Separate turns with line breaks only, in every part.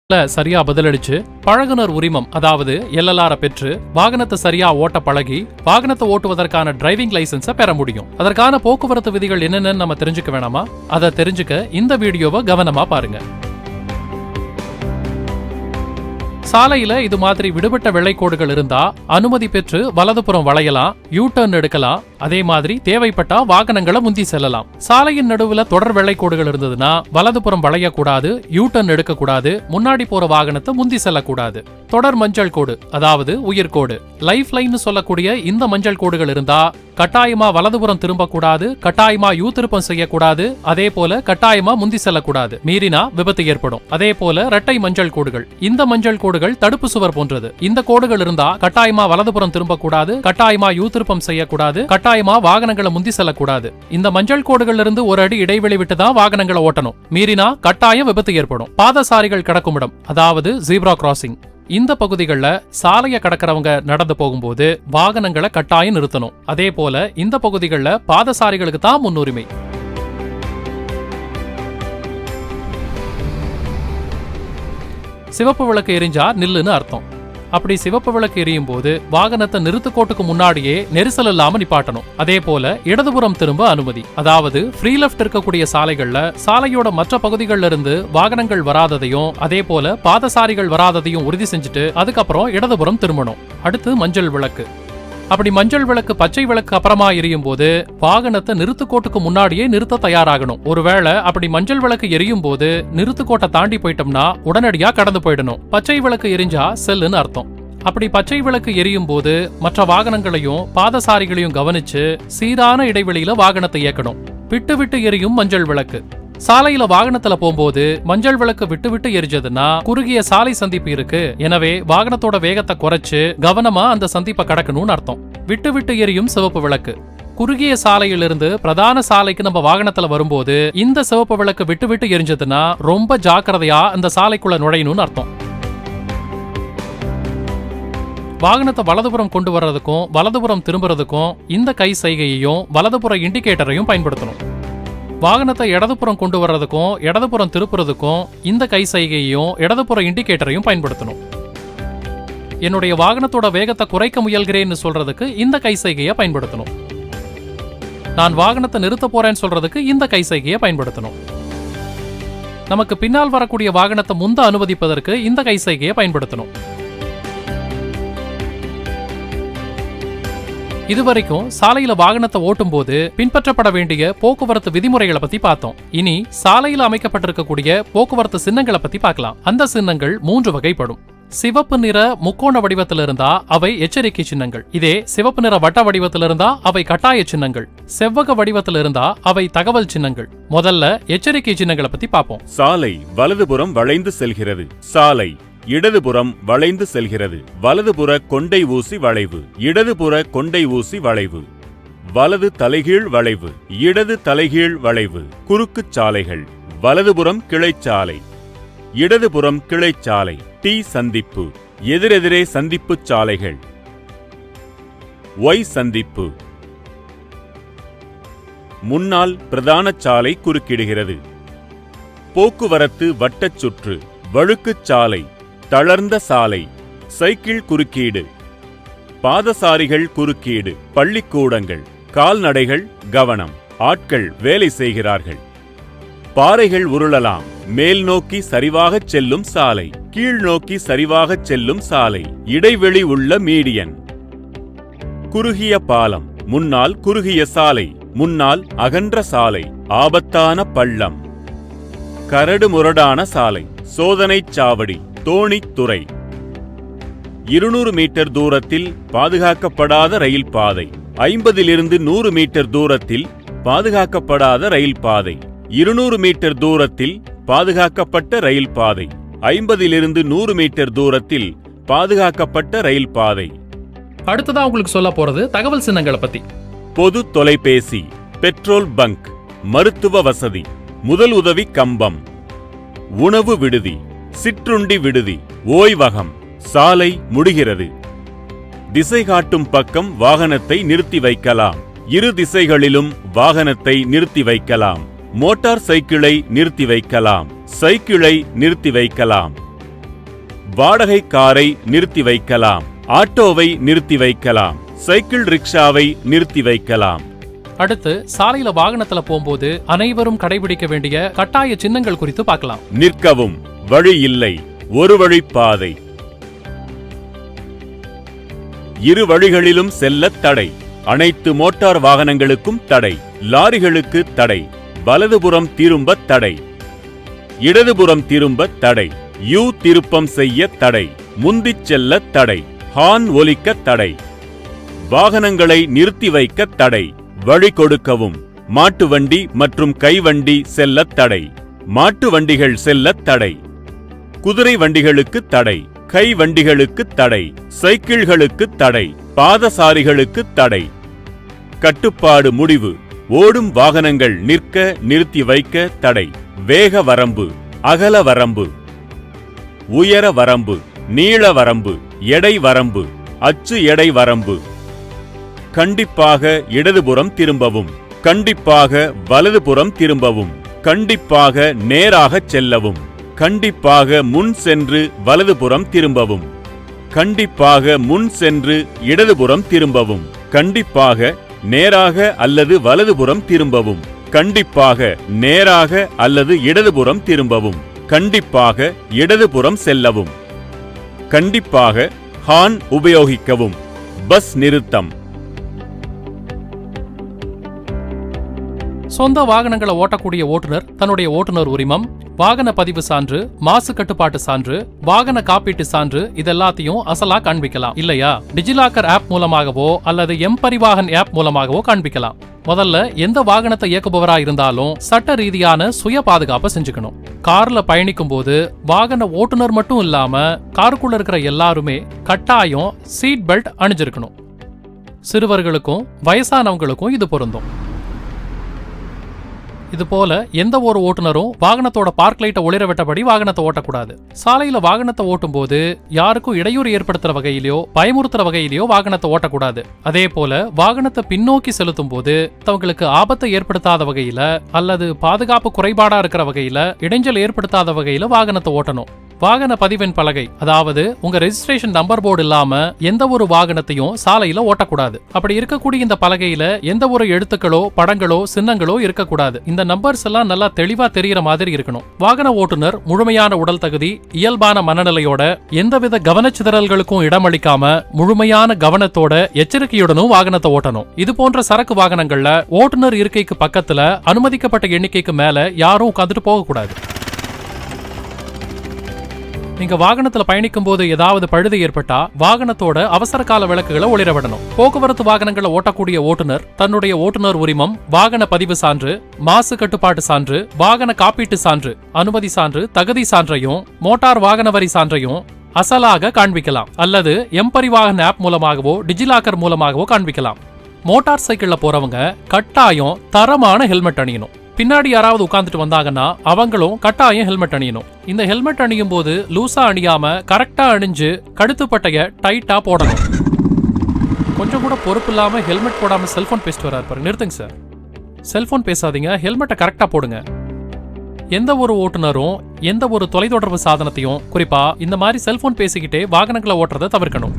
சரியா பதிலளிச்சு பழகுனர் உரிமம் அதாவது LLR பெற்று வாகனத்தை சரியா ஓட்ட பழகி வாகனத்தை ஓட்டுவதற்கான டிரைவிங் லைசன்ஸை பெற முடியும். அதற்கான போக்குவரத்து விதிகள் என்னென்னு நம்ம தெரிஞ்சுக்க வேணாமா? அதை தெரிஞ்சுக்க இந்த வீடியோவை கவனமா பாருங்க. சாலையில இது மாதிரி விடுபட்ட வெள்ளைக்கோடுகள் இருந்தா அனுமதி பெற்று வலதுபுறம் வளையலாம், யூ டர்ன் எடுக்கலாம். அதே மாதிரி தேவைப்பட்டா வாகனங்களை முந்தி செல்லலாம். சாலையின் நடுவுல தொடர் வெள்ளைக்கோடுகள் இருந்ததுன்னா வலதுபுறம் வளையக்கூடாது, யூ டர்ன் எடுக்கக்கூடாது, முன்னாடி போற வாகனத்தை முந்தி செல்லக்கூடாது. தொடர் மஞ்சள் கோடு அதாவது உயிர்கோடு, லைஃப் லைன் சொல்லக்கூடிய இந்த மஞ்சள் கோடுகள் இருந்தா கட்டாயமா வலதுபுறம் திரும்பக்கூடாது, கட்டாயமா யூ திருப்பம் செய்யக்கூடாது, அதே போல கட்டாயமா முந்தி செல்லக்கூடாது. மீறினா விபத்து ஏற்படும். அதே போல இரட்டை மஞ்சள் கோடுகள், இந்த மஞ்சள் கோடுகள் தடுப்பு சுவர் போன்றது. இந்த கோடுகள் இருந்தா கட்டாயமா வலதுபுறம் திரும்பக்கூடாது, கட்டாயமா யூ திருப்பம் செய்யக்கூடாது, கட்டாயமா வாகனங்களை முந்தி செல்லக்கூடாது. இந்த மஞ்சள் கோடுகள் இருந்து ஒரு அடி இடைவெளி விட்டு தான் வாகனங்களை ஓட்டணும். மீறினா கட்டாயம் விபத்து ஏற்படும். பாதசாரிகள் கடக்கும் இடம் அதாவது ஜீப்ரா கிராசிங், இந்த பகுதிகளில் சாலையை கடக்கிறவங்க நடந்து போகும்போது வாகனங்களை கட்டாயம் நிறுத்தணும். அதே போல இந்த பகுதிகளில் பாதசாரிகளுக்கு தான் முன்னுரிமை. சிவப்பு விளக்கு எரிஞ்சா நில்லுன்னு அர்த்தம். அப்படி சிவப்பு விளக்கு எரியும் போது வாகனத்தை நிறுத்துக்கோட்டுக்கு முன்னாடியே நெரிசல் இல்லாம நிப்பாட்டணும். அதே போல இடதுபுறம் திரும்ப அனுமதி, அதாவது ஃப்ரீ லெஃப்ட் இருக்கக்கூடிய சாலைகள்ல சாலையோட மற்ற பகுதிகளில் இருந்து வாகனங்கள் வராததையும் அதே போல பாதசாரிகள் வராததையும் உறுதி செஞ்சுட்டு அதுக்கப்புறம் இடதுபுறம் திரும்பணும். அடுத்து மஞ்சள் விளக்கு. அப்படி மஞ்சள் விளக்கு பச்சை விளக்கு அப்புறமா எரியும் போது வாகனத்தை நிறுத்துக்கோட்டுக்கு முன்னாடியே நிறுத்த தயாராகணும். ஒருவேளை அப்படி மஞ்சள் விளக்கு எரியும் போது நிறுத்துக்கோட்டை தாண்டி போயிட்டோம்னா உடனடியா கடந்து போயிடணும். பச்சை விளக்கு எரிஞ்சா செல்லுன்னு அர்த்தம். அப்படி பச்சை விளக்கு எரியும் போது மற்ற வாகனங்களையும் பாதசாரிகளையும் கவனிச்சு சீரான இடைவெளியில வாகனத்தை இயக்கணும். விட்டு விட்டு எரியும் மஞ்சள் விளக்கு. சாலையில வாகனத்துல போகும்போது மஞ்சள் விளக்கு விட்டு விட்டு எரிஞ்சதுன்னா குறுகிய சாலை சந்திப்பு இருக்கு, எனவே வாகனத்தோட வேகத்தை குறைச்சு கவனமா அந்த சந்திப்பை கடக்கணும்னு அர்த்தம். விட்டு விட்டு எரியும் சிவப்பு விளக்கு. குறுகிய சாலையிலிருந்து பிரதான சாலைக்கு நம்ம வாகனத்துல வரும்போது இந்த சிவப்பு விளக்கு விட்டு விட்டு எரிஞ்சதுன்னா ரொம்ப ஜாக்கிரதையா அந்த சாலைக்குள்ள நுழையணும்னு அர்த்தம். வாகனத்தை வலதுபுறம் கொண்டு வர்றதுக்கும் வலதுபுறம் திரும்புறதுக்கும் இந்த கை சைகையையும் வலதுபுற இண்டிகேட்டரையும் பயன்படுத்தணும். வாகனத்தை இடதுபுறம் கொண்டு வர்றதுக்கும் இடதுபுறம் திருப்புறதுக்கும் இந்த கை சைகையையும் இடதுபுற இண்டிகேட்டரையும் பயன்படுத்தணும். என்னுடைய வாகனத்தோட வேகத்தை குறைக்க முயல்கிறேன்னு சொல்றதுக்கு இந்த கை சைகையை பயன்படுத்தணும். நான் வாகனத்தை நிறுத்த போறேன்னு சொல்றதுக்கு இந்த கை சைகையை பயன்படுத்தணும். நமக்கு பின்னால் வரக்கூடிய வாகனத்தை முந்த அனுமதிப்பதற்கு இந்த கை சைகையை பயன்படுத்தணும். இதுவரைக்கும் சாலையில வாகனத்தை ஓட்டும் போது பின்பற்றப்பட வேண்டிய போக்குவரத்து விதிமுறைகளை பத்தி பார்த்தோம். இனி சாலையில அமைக்கப்பட்டிருக்கக்கூடிய போக்குவரத்து சின்னங்களை பத்தி பார்க்கலாம். அந்த சின்னங்கள் 3 வகைப்படும். சிவப்பு நிற முக்கோண வடிவத்தில் இருந்தா அவை எச்சரிக்கை சின்னங்கள். இதே சிவப்பு நிற வட்ட வடிவத்தில் இருந்தா அவை கட்டாய சின்னங்கள். செவ்வக வடிவத்தில் இருந்தா அவை தகவல் சின்னங்கள். முதல்ல எச்சரிக்கை சின்னங்களை பத்தி பார்ப்போம்.
சாலை வலதுபுறம் வளைந்து செல்கிறது. சாலை இடதுபுறம் வளைந்து செல்கிறது. வலதுபுற கொண்டை ஊசி வளைவு, இடதுபுற கொண்டை ஊசி வளைவு, வலது தலைகீழ் வளைவு, இடது தலைகீழ் வளைவு. குறுக்கு சாலைகள் வலதுபுறம் கிளைச்சாலை, இடதுபுறம் கிளைச்சாலை. டி சந்திப்பு, எதிரெதிரே சந்திப்பு சாலைகள். ஒய் சந்திப்பு, முன்னால் பிரதான சாலை குறுக்கிடுகிறது. போக்குவரத்து வட்டச் சுற்று, வழுக்குச் சாலை, தளர்ந்த சாலை, சைக்கிள் குறுக்கீடு, பாதசாரிகள் குறுக்கீடு, பள்ளிக்கூடங்கள், கால்நடைகள் கவனம், ஆட்கள் வேலை செய்கிறார்கள். பாறைகள் உருளலாம். மேல் நோக்கி சரிவாகச் செல்லும் சாலை, கீழ் நோக்கி சரிவாகச் செல்லும் சாலை, இடைவெளி உள்ள மீடியன். குறுகிய பாலம், முன்னால் குறுகிய சாலை, முன்னால் அகன்ற சாலை, ஆபத்தான பள்ளம். கரடு முரடான சாலை, சோதனைச் சாவடி, தோணித்துறை. 200 மீட்டர் தூரத்தில் பாதுகாக்கப்படாத ரயில் பாதை, 50 100 மீட்டர் தூரத்தில் பாதுகாக்கப்படாத ரயில் பாதை, 200 மீட்டர் தூரத்தில் பாதுகாக்கப்பட்ட ரயில் பாதை, 50 100 மீட்டர் தூரத்தில் பாதுகாக்கப்பட்ட ரயில் பாதை.
அடுத்ததா உங்களுக்கு சொல்ல போறது தகவல் சின்னங்களை பத்தி.
பொது தொலைபேசி, பெட்ரோல் பங்க், மருத்துவ வசதி, முதல் உதவி கம்பம், உணவு விடுதி, சிற்றுண்டி விடுதி, ஓய்வகம். சாலை முடிகிறது. திசை காட்டும் பக்கம் வாகனத்தை நிறுத்தி வைக்கலாம். இரு திசைகளிலும் வாகனத்தை நிறுத்தி வைக்கலாம். மோட்டார் சைக்கிளை நிறுத்தி வைக்கலாம். சைக்கிளை நிறுத்தி வைக்கலாம். வாடகை காரை நிறுத்தி வைக்கலாம், ஆட்டோவை நிறுத்தி வைக்கலாம், சைக்கிள் ரிக்ஷாவை நிறுத்தி வைக்கலாம்.
அடுத்து சாலையில வாகனத்துல போகும்போது அனைவரும் கடைபிடிக்க வேண்டிய கட்டாய சின்னங்கள் குறித்து பார்க்கலாம்.
நிற்கவும், வழி இல்லை, ஒரு வழி பாதை, இரு வழிகளிலும் செல்ல தடை, அனைத்து மோட்டார் வாகனங்களுக்கும் தடை, லாரிகளுக்கு தடை, வலதுபுறம் திரும்ப தடை, இடதுபுறம் திரும்ப தடை, யூ திருப்பம் செய்ய தடை, முந்திச் செல்ல தடை, ஹார்ன் ஒலிக்க தடை, வாகனங்களை நிறுத்தி வைக்க தடை, வழி கொடுக்கவும், மாட்டு வண்டி மற்றும் கைவண்டி செல்ல தடை, மாட்டு வண்டிகள் செல்ல தடை, குதிரை வண்டிகளுக்கு தடை, கை வண்டிகளுக்கு தடை, சைக்கிள்களுக்கு தடை, பாதசாரிகளுக்கு தடை. கட்டுப்பாடு முடிவு. ஓடும் வாகனங்கள் நிற்க நிறுத்தி வைக்க தடை. வேக வரம்பு, அகல வரம்பு, உயர வரம்பு, நீள வரம்பு, எடை வரம்பு, அச்சு எடை வரம்பு. கண்டிப்பாக இடதுபுறம் திரும்பவும், கண்டிப்பாக வலதுபுறம் திரும்பவும், கண்டிப்பாக நேராகச் செல்லவும், கண்டிப்பாக முன் சென்று வலதுபுறம் திரும்பவும், கண்டிப்பாக முன் சென்று இடதுபுறம் திரும்பவும், கண்டிப்பாக நேராக அல்லது வலதுபுறம் திரும்பவும், கண்டிப்பாக நேராக அல்லது இடதுபுறம் திரும்பவும், கண்டிப்பாக இடதுபுறம் செல்லவும், கண்டிப்பாக ஹார்ன் உபயோகிக்கவும். பஸ் நிறுத்தம்.
சொந்த வாகனங்களை ஓட்டக்கூடிய ஓட்டுநர் தன்னுடைய ஓட்டுநர் உரிமம், வாகன பதிவு சான்று, மாசு கட்டுப்பாட்டு சான்று, வாகன காப்பீட்டு சான்று இதெல்லாத்தையும் அசலா காண்பிக்கலாம். இல்லையா டிஜிலாக்கர் ஆப் மூலமாகவோ அல்லது எம்பரிவாகன் ஆப் மூலமாகவோ காண்பிக்கலாம். முதல்ல எந்த வாகனத்தை இயக்குபவரா இருந்தாலும் சட்ட ரீதியான சுய பாதுகாப்பை செஞ்சுக்கணும். கார்ல பயணிக்கும் போது வாகன ஓட்டுநர் மட்டும் இல்லாம காருக்குள்ள இருக்கிற எல்லாருமே கட்டாயம் சீட் பெல்ட் அணிஞ்சிருக்கணும். சிறுவர்களுக்கும் வயசானவங்களுக்கும் இது பொருந்தும். இது போல எந்த ஒரு ஓட்டுநரும் வாகனத்தோட பார்க் லைட்டை ஒளிர விட்டபடி வாகனத்தை ஓட்டக்கூடாது. சாலையில வாகனத்தை ஓட்டும் போது யாருக்கும் இடையூறு ஏற்படுத்துற வகையிலயோ பயமுறுத்துற வகையிலயோ வாகனத்தை ஓட்டக்கூடாது. அதே போல வாகனத்தை பின்னோக்கி செலுத்தும் போது தங்களுக்கு ஆபத்தை ஏற்படுத்தாத வகையில அல்லது பாதுகாப்பு குறைபாடா இருக்கிற வகையில இடைஞ்சல் ஏற்படுத்தாத வகையில வாகனத்தை ஓட்டணும். வாகன பதிவெண் பலகை, அதாவது உங்க ரெஜிஸ்ட்ரேஷன் நம்பர் போர்டு இல்லாம எந்த ஒரு வாகனத்தையும் சாலையில ஓட்டக்கூடாது. அப்படி இருக்கக்கூடிய இந்த பலகையில எந்த ஒரு எழுத்துக்களோ படங்களோ சின்னங்களோ இருக்கக்கூடாது. இந்த நம்பர்ஸ் எல்லாம் நல்லா தெளிவா தெரியற மாதிரி இருக்கணும். வாகன ஓட்டுநர் முழுமையான உடல் தகுதி, இயல்பான மனநிலையோட எந்தவித கவனச்சிதறல்களுக்கும் இடமளிக்காம முழுமையான கவனத்தோட எச்சரிக்கையுடனும் வாகனத்தை ஓட்டணும். இது போன்ற சரக்கு வாகனங்கள்ல ஓட்டுநர் இருக்கைக்கு பக்கத்துல அனுமதிக்கப்பட்ட எண்ணிக்கைக்கு மேல யாரும் உட்கார்ந்துட்டு போக கூடாது. நீங்க வாகனத்துல பயணிக்கும் போது ஏதாவது பழுது ஏற்பட்டா வாகனத்தோட அவசர கால விளக்குகளை ஒளிர விடணும். போக்குவரத்து வாகனங்களை ஓட்டக்கூடிய ஓட்டுநர் தன்னுடைய ஓட்டுநர் உரிமம், வாகன பதிவு சான்று, மாசு கட்டுப்பாட்டு சான்று, வாகன காப்பீட்டு சான்று, அனுமதி சான்று, தகுதி சான்றையும் மோட்டார் வாகன வரி சான்றையும் அசலாக காண்பிக்கலாம். அல்லது எம்பரிவாகன் ஆப் மூலமாகவோ டிஜிலாக்கர் மூலமாகவோ காண்பிக்கலாம். மோட்டார் சைக்கிள்ல போறவங்க கட்டாயம் தரமான ஹெல்மெட் அணியணும். பின்னாடி யாராவது உட்கார்ந்துட்டு வந்தாங்கன்னா அவங்களும் கட்டாயம் ஹெல்மெட் அணியணும். இந்த ஹெல்மெட் அணியும் போது லூசா அணியாம கரெக்டா அணிஞ்சு கழுத்துப்பட்டைய டைட்டா போடணும். கொஞ்சம் கூட பொறுப்பு இல்லாம ஹெல்மெட் போடாம செல்போன் பேசிட்டு வராரு பாருங்க. நிறுத்துங்க சார், செல்போன் பேசாதீங்க, ஹெல்மெட்டை கரெக்டா போடுங்க. எந்த ஒரு ஓட்டுநரும் எந்த ஒரு தொலைத்தொடர்பு சாதனத்தையும், குறிப்பா இந்த மாதிரி செல்போன் பேசிக்கிட்டே வாகனங்களை ஓட்டுறதை தவிர்க்கணும்.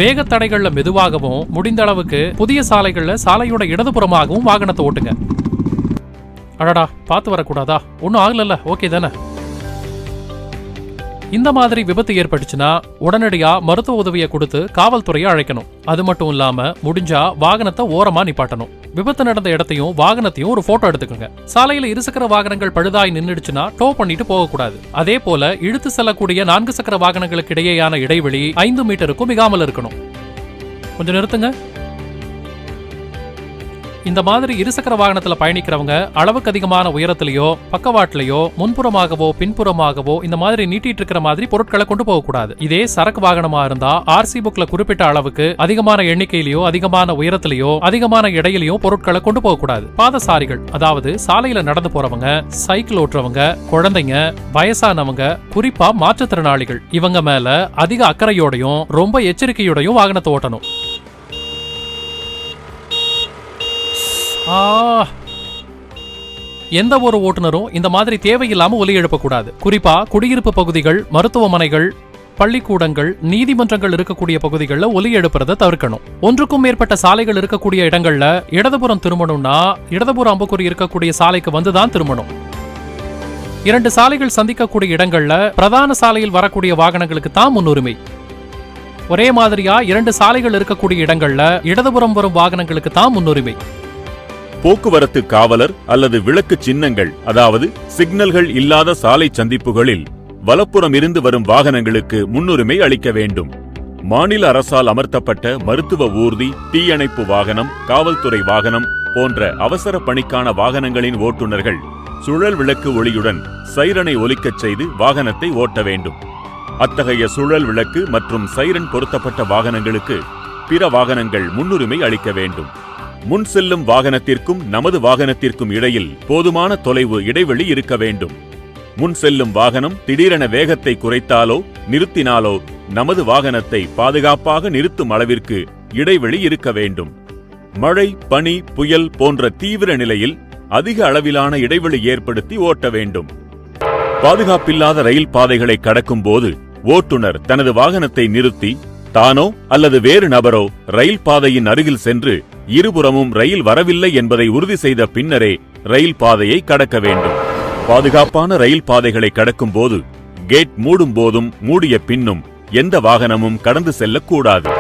வேக தடைகள்ல மெதுவாகவும் முடிந்த அளவுக்கு புதிய சாலைகள்ல சாலையோட இடதுபுறமாகவும் வாகனத்தை ஓட்டுங்க. அடடா, பார்த்து வரக்கூடாதா? ஒன்னும் ஆகல, ஓகே தானே? இந்த மாதிரி விபத்து ஏற்பட்டுச்சுன்னா உடனடியா மருத்துவ உதவியை கொடுத்து காவல்துறையை அழைக்கணும். அது மட்டும் இல்லாம முடிஞ்சா வாகனத்தை ஓரமா நிப்பாட்டணும். விபத்து நடந்த இடத்தையும் வாகனத்தையும் ஒரு போட்டோ எடுத்துக்கோங்க. சாலையில இருசக்கர வாகனங்கள் பழுதாய் நின்னுடுச்சுன்னா டோ பண்ணிட்டு போக கூடாது. அதே போல இழுத்து செல்லக்கூடிய 4 சக்கர வாகனங்களுக்கு இடையேயான இடைவெளி 5 மீட்டருக்கும் மிகாமல் இருக்கணும். கொஞ்சம் நிறுத்துங்க. இந்த மாதிரி இருசக்கர வாகனத்துல பயணிக்கிறவங்க அளவுக்கு அதிகமான உயரத்திலேயோ பக்கவாட்டிலேயோ முன்புறமாகவோ பின்புறமாகவோ இந்த மாதிரி நீட்டிட்டு இருக்கிற மாதிரி பொருட்களை கொண்டு போக கூடாது. இதே சரக்கு வாகனமா இருந்தா ஆர்சி புக்ல குறிப்பிட்ட அளவுக்கு அதிகமான எண்ணிக்கையிலயோ அதிகமான உயரத்திலேயோ அதிகமான இடையிலயோ பொருட்களை கொண்டு போக கூடாது. பாதசாரிகள், அதாவது சாலையில நடந்து போறவங்க, சைக்கிள் ஓட்டுறவங்க, குழந்தைங்க, வயசானவங்க, குறிப்பா மாற்றுத்திறனாளிகள், இவங்க மேல அதிக அக்கறையோடையும் ரொம்ப எச்சரிக்கையோடையும் வாகனத்தை ஓட்டணும். எந்த ஒரு ஓட்டுநரும் இந்த மாதிரி தேவையில்லாம ஒலி எழுப்பக்கூடாது. குறிப்பா குடியிருப்பு பகுதிகள், மருத்துவமனைகள், பள்ளிக்கூடங்கள், நீதிமன்றங்கள் இருக்கக்கூடிய பகுதிகளில் ஒலி எழுப்புறதை தவிர்க்கணும். ஒன்றுக்கும் மேற்பட்ட சாலைகள் இருக்கக்கூடிய இடங்கள்ல இடதுபுறம் திரும்பணும்னா இடதுபுற அம்புக்குறி இருக்கக்கூடிய சாலைக்கு வந்துதான் திரும்பணும். 2 சாலைகள் சந்திக்கக்கூடிய இடங்கள்ல பிரதான சாலையில் வரக்கூடிய வாகனங்களுக்கு தான் முன்னுரிமை. ஒரே மாதிரியா 2 சாலைகள் இருக்கக்கூடிய இடங்கள்ல இடதுபுறம் வரும் வாகனங்களுக்கு தான் முன்னுரிமை.
போக்குவரத்து காவலர் அல்லது விளக்கு சின்னங்கள், அதாவது சிக்னல்கள் இல்லாத சாலை சந்திப்புகளில் வலப்புறம் இருந்து வரும் வாகனங்களுக்கு முன்னுரிமை அளிக்க வேண்டும். மாநில அரசால் அமர்த்தப்பட்ட மருத்துவ ஊர்தி, தீயணைப்பு வாகனம், காவல்துறை வாகனம் போன்ற அவசர பணிக்கான வாகனங்களின் ஓட்டுநர்கள் சுழல் விளக்கு ஒளியுடன் சைரனை ஒலிக்கச் செய்து வாகனத்தை ஓட்ட வேண்டும். அத்தகைய சுழல் விளக்கு மற்றும் சைரன் பொருத்தப்பட்ட வாகனங்களுக்கு பிற வாகனங்கள் முன்னுரிமை அளிக்க வேண்டும். முன் செல்லும் வாகனத்திற்கும் நமது வாகனத்திற்கும் இடையில் போதுமான தொலைவு இடைவெளி இருக்க வேண்டும். முன் செல்லும் வாகனம் திடீரென வேகத்தை குறைத்தாலோ நிறுத்தினாலோ நமது வாகனத்தை பாதுகாப்பாக நிறுத்தும் அளவிற்கு இடைவெளி இருக்க வேண்டும். மழை, பனி, புயல் போன்ற தீவிர நிலையில் அதிக அளவிலான இடைவெளி ஏற்படுத்தி ஓட்ட வேண்டும். பாதுகாப்பில்லாத ரயில் பாதைகளை கடக்கும் போது ஓட்டுநர் தனது வாகனத்தை நிறுத்தி தானோ அல்லது வேறு நபரோ ரயில் பாதையின் அருகில் சென்று இருபுறமும் ரயில் வரவில்லை என்பதை உறுதி செய்த பின்னரே ரயில் பாதையை கடக்க வேண்டும். பாதுகாப்பான ரயில் பாதைகளை கடக்கும் போது கேட் மூடும் போதும் மூடிய பின்னும் எந்த வாகனமும் கடந்து செல்லக்கூடாது.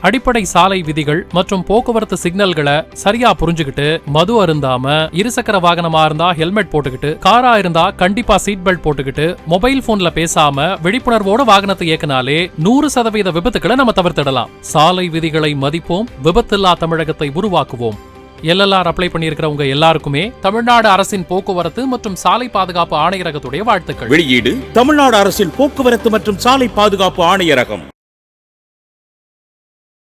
அடிப்படை சாலை விதிகள் மற்றும் போக்குவரத்து சிக்னல்களை சரியா புரிஞ்சுக்கிட்டு மது அருந்தாம, இருசக்கர வாகனமா இருந்தா ஹெல்மெட் போட்டுக்கிட்டு, காரா இருந்தா கண்டிப்பா சீட் பெல்ட் போட்டுக்கிட்டு, மொபைல் போன்ல பேசாம விழிப்புணர்வோட வாகனத்தை இயக்கினாலே 100% விபத்துக்களை நம்ம தவிர்த்திடலாம். சாலை விதிகளை மதிப்போம், விபத்தில்லா தமிழகத்தை உருவாக்குவோம். LLR அப்ளை பண்ணியிருக்கிறவங்க எல்லாருக்குமே தமிழ்நாடு அரசின் போக்குவரத்து மற்றும் சாலை பாதுகாப்பு ஆணையரகத்துடைய வாழ்த்துக்கள்.
வெளியீடு தமிழ்நாடு அரசின் போக்குவரத்து மற்றும் சாலை பாதுகாப்பு ஆணையரகம்.